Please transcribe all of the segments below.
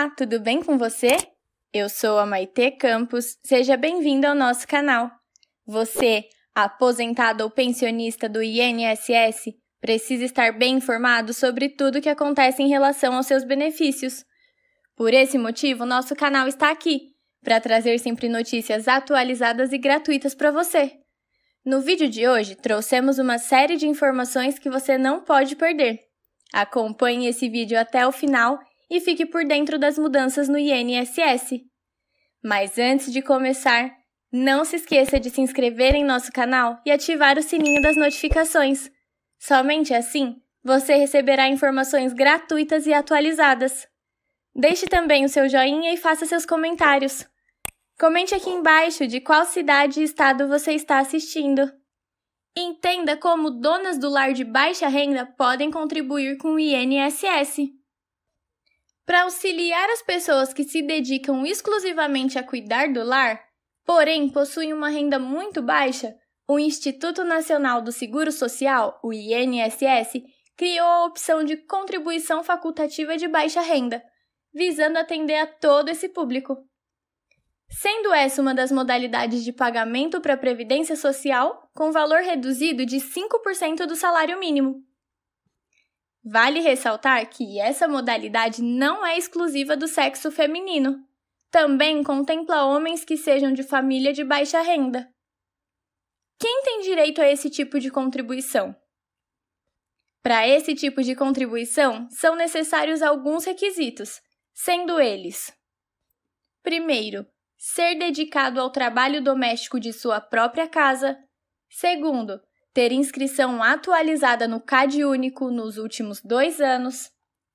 Olá, tudo bem com você? Eu sou a Maitê Campos, seja bem-vindo ao nosso canal. Você, aposentado ou pensionista do INSS, precisa estar bem informado sobre tudo o que acontece em relação aos seus benefícios. Por esse motivo, nosso canal está aqui, para trazer sempre notícias atualizadas e gratuitas para você. No vídeo de hoje, trouxemos uma série de informações que você não pode perder. Acompanhe esse vídeo até o final e fique por dentro das mudanças no INSS. Mas antes de começar, não se esqueça de se inscrever em nosso canal e ativar o sininho das notificações. Somente assim, você receberá informações gratuitas e atualizadas. Deixe também o seu joinha e faça seus comentários. Comente aqui embaixo de qual cidade e estado você está assistindo. Entenda como donas do lar de baixa renda podem contribuir com o INSS. Para auxiliar as pessoas que se dedicam exclusivamente a cuidar do lar, porém possuem uma renda muito baixa, o Instituto Nacional do Seguro Social, o INSS, criou a opção de contribuição facultativa de baixa renda, visando atender a todo esse público. Sendo essa uma das modalidades de pagamento para a Previdência Social, com valor reduzido de 5% do salário mínimo. Vale ressaltar que essa modalidade não é exclusiva do sexo feminino. Também contempla homens que sejam de família de baixa renda. Quem tem direito a esse tipo de contribuição? Para esse tipo de contribuição, são necessários alguns requisitos, sendo eles: primeiro, ser dedicado ao trabalho doméstico de sua própria casa. Segundo, ter inscrição atualizada no CadÚnico nos últimos 2 anos.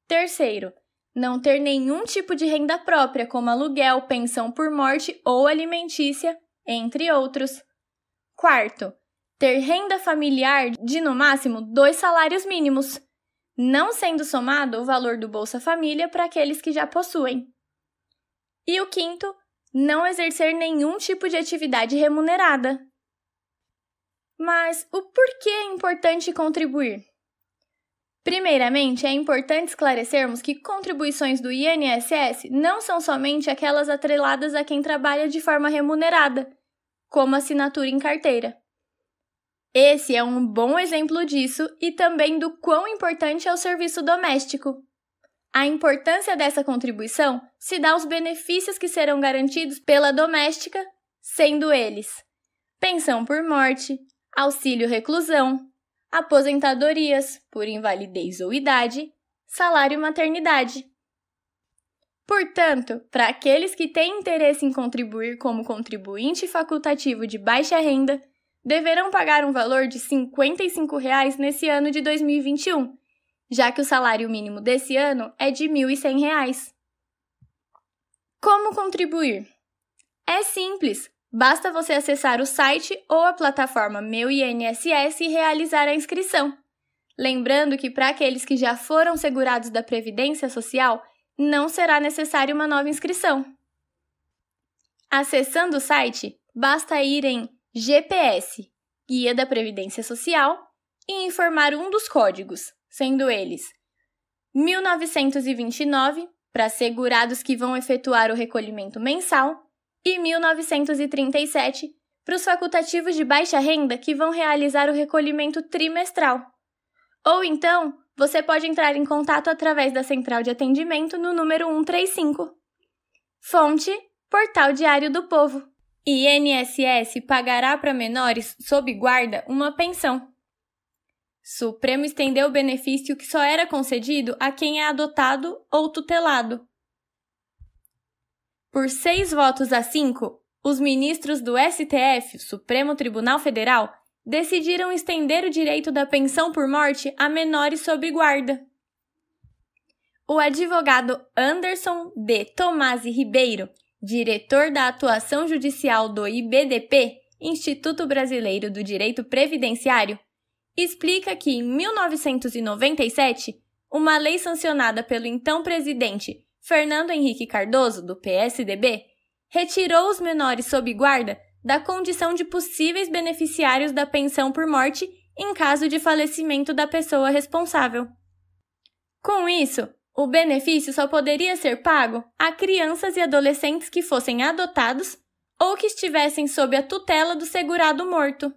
Terceiro, não ter nenhum tipo de renda própria, como aluguel, pensão por morte ou alimentícia, entre outros. Quarto, ter renda familiar de no máximo 2 salários mínimos, não sendo somado o valor do Bolsa Família para aqueles que já possuem. E o quinto, não exercer nenhum tipo de atividade remunerada. Mas o porquê é importante contribuir? Primeiramente, é importante esclarecermos que contribuições do INSS não são somente aquelas atreladas a quem trabalha de forma remunerada, como assinatura em carteira. Esse é um bom exemplo disso e também do quão importante é o serviço doméstico. A importância dessa contribuição se dá aos benefícios que serão garantidos pela doméstica, sendo eles: pensão por morte, auxílio reclusão, aposentadorias por invalidez ou idade, salário maternidade. Portanto, para aqueles que têm interesse em contribuir como contribuinte facultativo de baixa renda, deverão pagar um valor de R$ 55 nesse ano de 2021, já que o salário mínimo desse ano é de R$ 1.100. Como contribuir? É simples, basta você acessar o site ou a plataforma Meu INSS e realizar a inscrição. Lembrando que para aqueles que já foram segurados da Previdência Social, não será necessária uma nova inscrição. Acessando o site, basta ir em GPS, Guia da Previdência Social, e informar um dos códigos, sendo eles 1929, para segurados que vão efetuar o recolhimento mensal, e 1937, para os facultativos de baixa renda que vão realizar o recolhimento trimestral. Ou então, você pode entrar em contato através da central de atendimento no número 135. Fonte: Portal Diário do Povo. INSS pagará para menores sob guarda uma pensão. Supremo estendeu o benefício que só era concedido a quem é adotado ou tutelado. Por 6 votos a 5, os ministros do STF, Supremo Tribunal Federal, decidiram estender o direito da pensão por morte a menores sob guarda. O advogado Anderson D. Tomasi Ribeiro, diretor da atuação judicial do IBDP, Instituto Brasileiro do Direito Previdenciário, explica que, em 1997, uma lei sancionada pelo então presidente Fernando Henrique Cardoso, do PSDB, retirou os menores sob guarda da condição de possíveis beneficiários da pensão por morte em caso de falecimento da pessoa responsável. Com isso, O benefício só poderia ser pago a crianças e adolescentes que fossem adotados ou que estivessem sob a tutela do segurado morto.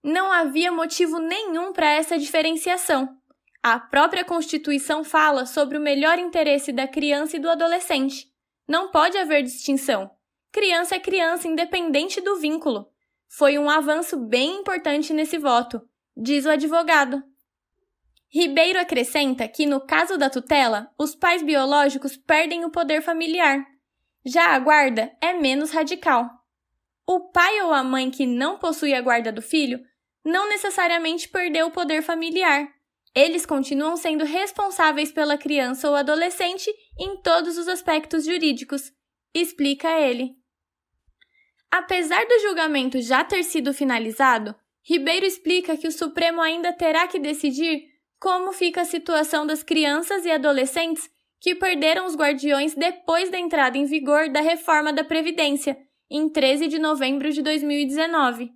Não havia motivo nenhum para essa diferenciação. A própria Constituição fala sobre o melhor interesse da criança e do adolescente. Não pode haver distinção. Criança é criança, independente do vínculo. Foi um avanço bem importante nesse voto, diz o advogado. Ribeiro acrescenta que, no caso da tutela, os pais biológicos perdem o poder familiar. Já a guarda é menos radical. O pai ou a mãe que não possui a guarda do filho não necessariamente perdeu o poder familiar. Eles continuam sendo responsáveis pela criança ou adolescente em todos os aspectos jurídicos, explica ele. Apesar do julgamento já ter sido finalizado, Ribeiro explica que o Supremo ainda terá que decidir como fica a situação das crianças e adolescentes que perderam os guardiões depois da entrada em vigor da reforma da Previdência, em 13 de novembro de 2019.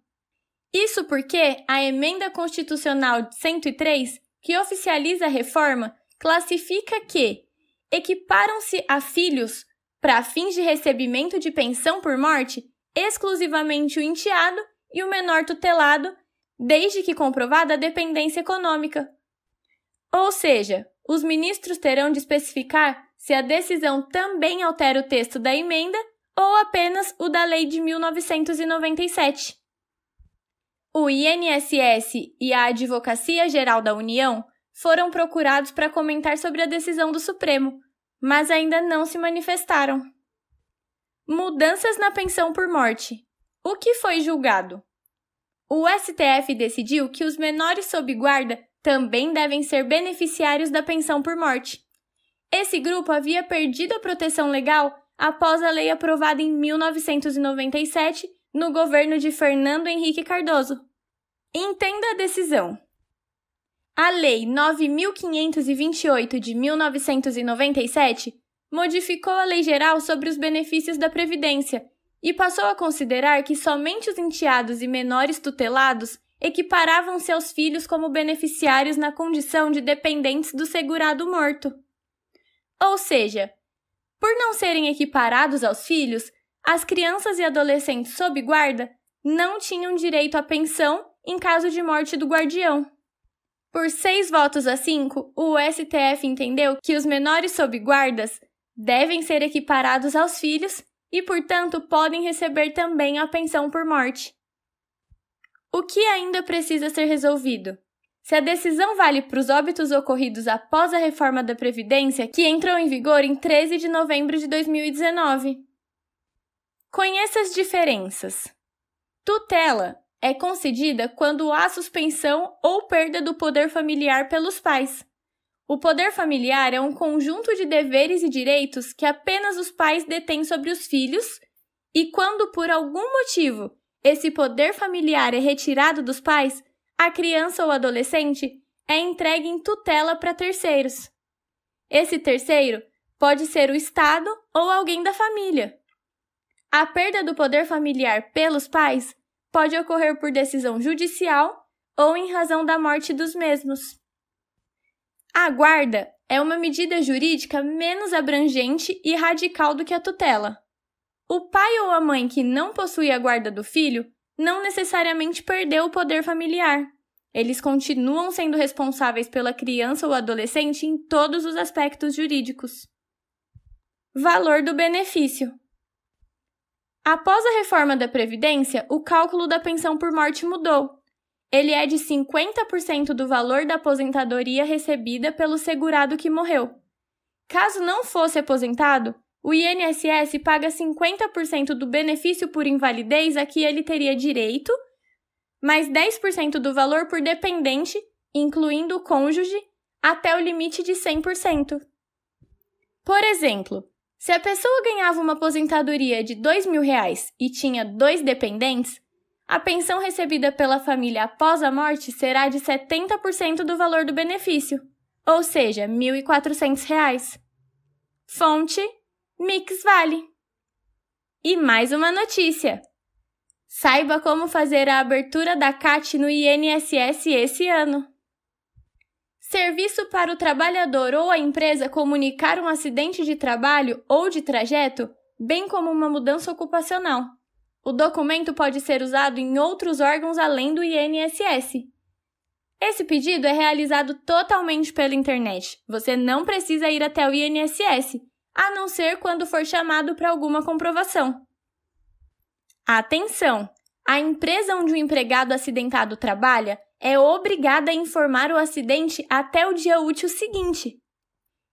Isso porque a Emenda Constitucional 103, que oficializa a reforma, classifica que equiparam-se a filhos, para fins de recebimento de pensão por morte, exclusivamente o enteado e o menor tutelado, desde que comprovada a dependência econômica. Ou seja, os ministros terão de especificar se a decisão também altera o texto da emenda ou apenas o da Lei de 1997. O INSS e a Advocacia Geral da União foram procurados para comentar sobre a decisão do Supremo, mas ainda não se manifestaram. Mudanças na pensão por morte. O que foi julgado? O STF decidiu que os menores sob guarda também devem ser beneficiários da pensão por morte. Esse grupo havia perdido a proteção legal após a lei aprovada em 1997 no governo de Fernando Henrique Cardoso. Entenda a decisão. A Lei 9.528 de 1997 modificou a Lei Geral sobre os benefícios da Previdência e passou a considerar que somente os enteados e menores tutelados equiparavam-se aos filhos como beneficiários na condição de dependentes do segurado morto. Ou seja, por não serem equiparados aos filhos, as crianças e adolescentes sob guarda não tinham direito à pensão em caso de morte do guardião. Por 6 votos a 5, o STF entendeu que os menores sob guardas devem ser equiparados aos filhos e, portanto, podem receber também a pensão por morte. O que ainda precisa ser resolvido? Se a decisão vale para os óbitos ocorridos após a reforma da Previdência, que entrou em vigor em 13 de novembro de 2019. Conheça as diferenças. Tutela é concedida quando há suspensão ou perda do poder familiar pelos pais. O poder familiar é um conjunto de deveres e direitos que apenas os pais detêm sobre os filhos e, quando por algum motivo esse poder familiar é retirado dos pais, a criança ou adolescente é entregue em tutela para terceiros. Esse terceiro pode ser o Estado ou alguém da família. A perda do poder familiar pelos pais pode ocorrer por decisão judicial ou em razão da morte dos mesmos. A guarda é uma medida jurídica menos abrangente e radical do que a tutela. O pai ou a mãe que não possui a guarda do filho não necessariamente perdeu o poder familiar. Eles continuam sendo responsáveis pela criança ou adolescente em todos os aspectos jurídicos. Valor do benefício. Após a reforma da Previdência, o cálculo da pensão por morte mudou. Ele é de 50% do valor da aposentadoria recebida pelo segurado que morreu. Caso não fosse aposentado, o INSS paga 50% do benefício por invalidez a que ele teria direito, mais 10% do valor por dependente, incluindo o cônjuge, até o limite de 100%. Por exemplo, se a pessoa ganhava uma aposentadoria de R$2.000 e tinha 2 dependentes, a pensão recebida pela família após a morte será de 70% do valor do benefício, ou seja, R$1.400. Fonte: Mix Vale. E mais uma notícia! Saiba como fazer a abertura da CAT no INSS esse ano. Serviço para o trabalhador ou a empresa comunicar um acidente de trabalho ou de trajeto, bem como uma mudança ocupacional. O documento pode ser usado em outros órgãos além do INSS. Esse pedido é realizado totalmente pela internet. Você não precisa ir até o INSS, a não ser quando for chamado para alguma comprovação. Atenção! A empresa onde o empregado acidentado trabalha é obrigada a informar o acidente até o dia útil seguinte.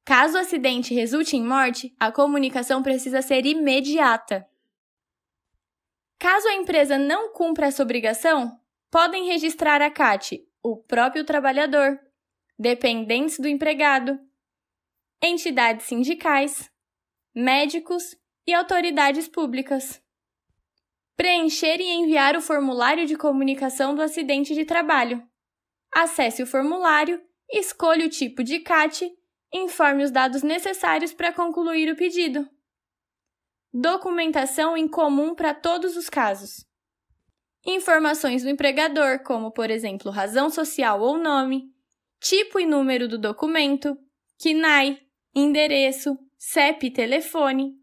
Caso o acidente resulte em morte, a comunicação precisa ser imediata. Caso a empresa não cumpra essa obrigação, podem registrar a CAT o próprio trabalhador, dependentes do empregado, entidades sindicais, médicos e autoridades públicas. Preencher e enviar o formulário de comunicação do acidente de trabalho. Acesse o formulário, escolha o tipo de CAT, informe os dados necessários para concluir o pedido. Documentação em comum para todos os casos. Informações do empregador, como, por exemplo, razão social ou nome, tipo e número do documento, CNAE, endereço, CEP e telefone.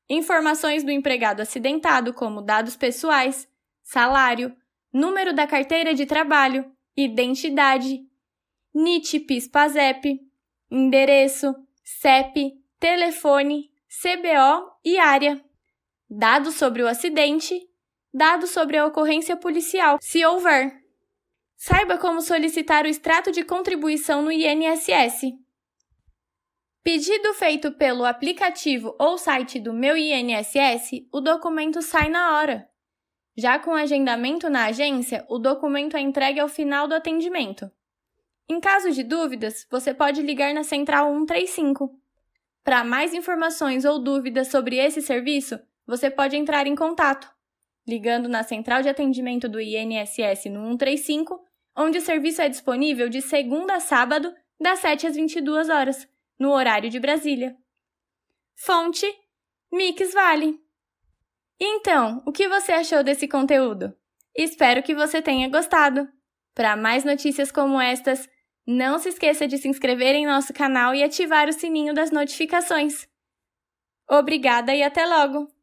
Informações do empregado acidentado, como dados pessoais, salário, número da carteira de trabalho, identidade, NIT, PIS, PASEP, endereço, CEP, telefone, CBO e área. Dados sobre o acidente, dados sobre a ocorrência policial, se houver. Saiba como solicitar o extrato de contribuição no INSS. Pedido feito pelo aplicativo ou site do Meu INSS, o documento sai na hora. Já com agendamento na agência, o documento é entregue ao final do atendimento. Em caso de dúvidas, você pode ligar na Central 135. Para mais informações ou dúvidas sobre esse serviço, você pode entrar em contato, ligando na Central de Atendimento do INSS no 135, onde o serviço é disponível de segunda a sábado, das 7 às 22 horas, no horário de Brasília. Fonte: Mix Vale. Então, o que você achou desse conteúdo? Espero que você tenha gostado. Para mais notícias como estas, não se esqueça de se inscrever em nosso canal e ativar o sininho das notificações. Obrigada e até logo!